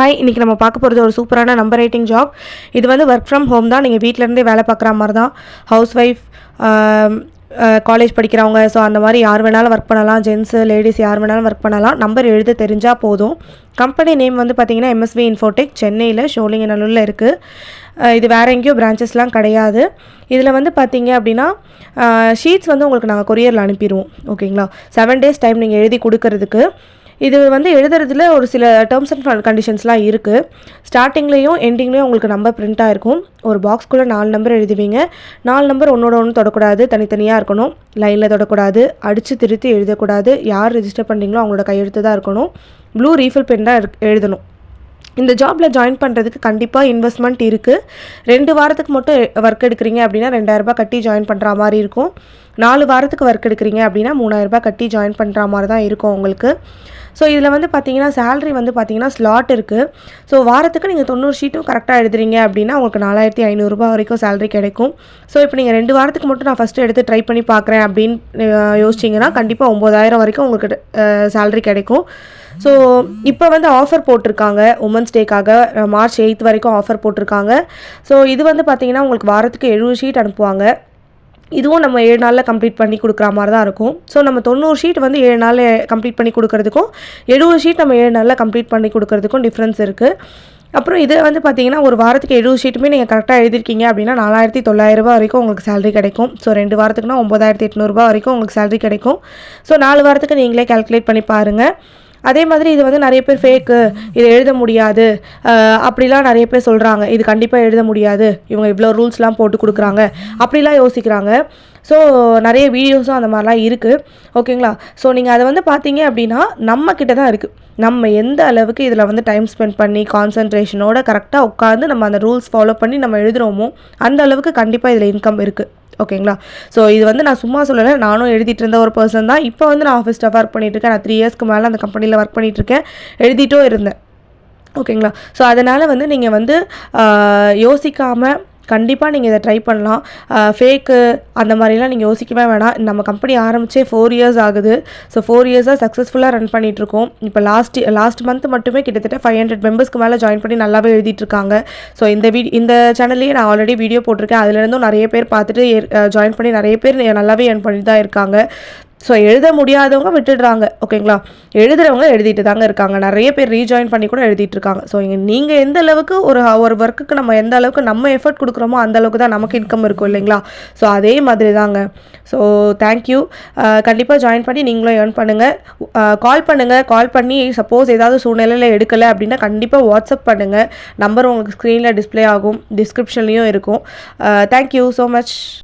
Hi, இன்றைக்கி நம்ம பார்க்க போகிறது ஒரு சூப்பரான நம்பர் ரைட்டிங் ஜாப். இது வந்து ஒர்க் ஃப்ரம் ஹோம் தான். நீங்கள் வீட்டிலேருந்தே வேலை பார்க்குற மாதிரி தான். ஹவுஸ் ஒய்ஃப், காலேஜ் படிக்கிறவங்க, ஸோ அந்த மாதிரி யார் வேணாலும் ஒர்க் பண்ணலாம். ஜென்ஸு, லேடிஸ் யார் வேணாலும் ஒர்க் பண்ணலாம். நம்பர் எழுத தெரிஞ்சால் போதும். கம்பெனி நேம் வந்து பார்த்திங்கன்னா MSV இன்ஃபோடெக், சென்னையில் ஷோலிங்கநல்லூரில் இருக்குது. இது வேறு எங்கேயோ பிரான்ச்சஸ்லாம் கிடையாது. இதில் வந்து பார்த்திங்க அப்படின்னா ஷீட்ஸ் வந்து உங்களுக்கு நாங்கள் கொரியரில் அனுப்பிடுவோம். ஓகேங்களா? 7 days டைம் நீங்கள் எழுதி கொடுக்கறதுக்கு. இது வந்து எழுதுறதுல ஒரு சில டேர்ம்ஸ் அண்ட் கண்டிஷன்ஸ்லாம் இருக்குது. ஸ்டார்டிங்லேயும் எண்டிங்லேயும் உங்களுக்கு நம்பர் பிரிண்ட்டாக இருக்கும். ஒரு பாக்ஸ்குள்ளே 4 நம்பர் எழுதுவீங்க. 4 நம்பர் ஒன்றோட ஒன்று தொடக்கூடாது, தனித்தனியாக இருக்கணும். லைனில் தொடக்கூடாது, அடித்து திருத்தி எழுதக்கூடாது. யார் ரெஜிஸ்டர் பண்ணுறீங்களோ அவங்களோட கையெழுத்து தான் இருக்கணும். ப்ளூ ரீஃபில் பென் தான் எழுதணும். இந்த ஜாபில் ஜாயின் பண்ணுறதுக்கு கண்டிப்பாக இன்வெஸ்ட்மெண்ட் இருக்குது. 2 வாரத்துக்கு மட்டும் ஒர்க் எடுக்கிறீங்க அப்படின்னா 2000 ரூபாய் கட்டி ஜாயின் பண்ணுற மாதிரி இருக்கும். 4 வாரத்துக்கு ஒர்க் எடுக்கிறீங்க அப்படின்னா 3000 ரூபாய் கட்டி ஜாயின் பண்ணுற மாதிரி தான் இருக்கும் உங்களுக்கு. ஸோ இதில் வந்து பார்த்தீங்கன்னா சேலரி வந்து பார்த்தீங்கன்னா ஸ்லாட் இருக்குது. ஸோ வாரத்துக்கு நீங்கள் 90 ஷீட்டும் கரெக்டாக எழுதுறீங்க அப்படின்னா உங்களுக்கு 4500 ரூபாய் வரைக்கும் சேலரி கிடைக்கும். ஸோ இப்போ நீங்கள் 2 வாரத்துக்கு மட்டும் நான் ஃபஸ்ட்டு எடுத்து ட்ரை பண்ணி பார்க்குறேன் அப்படின்னு யோசிச்சிங்கன்னா கண்டிப்பாக 9000 வரைக்கும் உங்களுக்கு சேலரி கிடைக்கும். ஸோ இப்போ வந்து ஆஃபர் போட்டிருக்காங்க. உமன்ஸ் டேக்காக March 8 வரைக்கும் ஆஃபர் போட்டிருக்காங்க. ஸோ இது வந்து பார்த்திங்கன்னா உங்களுக்கு வாரத்துக்கு 70 ஷீட் அனுப்புவாங்க. இதுவும் நம்ம 7 நாளில் கம்ப்ளீட் பண்ணி கொடுக்குற மாதிரி தான் இருக்கும். ஸோ நம்ம 90 ஷீட் வந்து 7 நாளில் கம்ப்ளீட் பண்ணி கொடுக்குறதுக்கும் 70 ஷீட் நம்ம 7 நாளில் கம்ப்ளீட் பண்ணி கொடுக்குறதுக்கும் டிஃப்ரென்ஸ் இருக்குது. அப்புறம் இதில் வந்து பார்த்திங்கன்னா ஒரு வாரத்துக்கு 70 ஷீட்டுமே நீங்கள் கரெக்டாக எழுதிருக்கீங்க அப்படின்னா 4900 ரூபாய் வரைக்கும் உங்களுக்கு சேலரி கிடைக்கும். ஸோ 2 வாரத்துக்குனா 9800 ரூபாய் வரைக்கும் உங்களுக்கு சேலரி கிடைக்கும். ஸோ 4 வாரத்துக்கு நீங்களே கால்குலேட் பண்ணி பாருங்கள். அதே மாதிரி இது வந்து நிறைய பேர் ஃபேக்கு, இது எழுத முடியாது அப்படிலாம் நிறைய பேர் சொல்கிறாங்க. இது கண்டிப்பாக எழுத முடியாது, இவங்க இவ்வளோ ரூல்ஸ்லாம் போட்டு கொடுக்குறாங்க அப்படிலாம் யோசிக்கிறாங்க. ஸோ நிறைய வீடியோஸும் அந்த மாதிரிலாம் இருக்குது. ஓகேங்களா? ஸோ நீங்கள் அதை வந்து பார்த்தீங்க அப்படின்னா நம்மக்கிட்ட தான் இருக்குது. நம்ம எந்த அளவுக்கு இதில் வந்து டைம் ஸ்பெண்ட் பண்ணி கான்சன்ட்ரேஷனோட கரெக்டாக உட்காந்து நம்ம அந்த ரூல்ஸ் ஃபாலோ பண்ணி நம்ம எழுதுகிறோமோ அந்த அளவுக்கு கண்டிப்பாக இதில் இன்கம் இருக்குது. ஓகேங்களா? ஸோ இது வந்து நான் சும்மா சொல்லலை, நானும் எழுதிட்டு இருந்த ஒரு பர்சன் தான். இப்போ வந்து நான் ஆஃபீஸ் ஸ்டாஃப் ஒர்க் பண்ணிகிட்ருக்கேன். நான் 3 இயர்ஸ்க்கு மேலே அந்த கம்பெனியில் ஒர்க் பண்ணிகிட்ருக்கேன், எழுதிட்டும் இருந்தேன். ஓகேங்களா? ஸோ அதனால் வந்து நீங்கள் வந்து யோசிக்காமல் கண்டிப்பாக நீங்கள் இதை ட்ரை பண்ணலாம். ஃபேக்கு அந்த மாதிரிலாம் நீங்கள் யோசிக்கவே வேணாம். நம்ம கம்பெனி ஆரம்பித்தே 4 இயர்ஸ் ஆகுது. ஸோ 4 இயர்ஸாக சக்ஸஸ்ஃபுல்லாக ரன் பண்ணிகிட்ருக்கோம். இப்போ லாஸ்ட் மந்த் மட்டுமே கிட்டத்தட்ட 500 மெம்பர்ஸ்க்கு மேலே ஜாயின் பண்ணி நல்லாவே எழுதிட்டுருக்காங்க. ஸோ இந்த சேனல்லையே நான் ஆல்ரெடி வீடியோ போட்டிருக்கேன். அதுலேருந்தும் நிறைய பேர் பார்த்துட்டு ஜாயின் பண்ணி நிறைய பேர் நல்லாவே ஏர்ன் பண்ணிட்டு தான் இருக்காங்க. ஸோ எழுத முடியாதவங்க விட்டுடுறாங்க. ஓகேங்களா? எழுதுகிறவங்க எழுதிட்டு தாங்க இருக்காங்க. நிறைய பேர் ரீஜாயின் பண்ணி கூட எழுதிட்டு இருக்காங்க. ஸோ நீங்கள் எந்த அளவுக்கு ஒரு ஒர்க்குக்கு நம்ம எந்த அளவுக்கு நம்ம எஃபர்ட் கொடுக்குறோமோ அந்த அளவுக்கு தான் நமக்கு இன்கம் இருக்கும் இல்லைங்களா? ஸோ அதே மாதிரி தாங்க. So thank you. கண்டிப்பாக ஜாயின் பண்ணி நீங்களும் ஏர்ன் பண்ணுங்கள். கால் பண்ணி சப்போஸ் ஏதாவது சூழ்நிலையில் எடுக்கலை அப்படின்னா கண்டிப்பாக வாட்ஸ்அப் பண்ணுங்கள். நம்பர் உங்களுக்கு ஸ்க்ரீனில் டிஸ்பிளே ஆகும், டிஸ்கிரிப்ஷன்லேயும் இருக்கும். Thank you so much.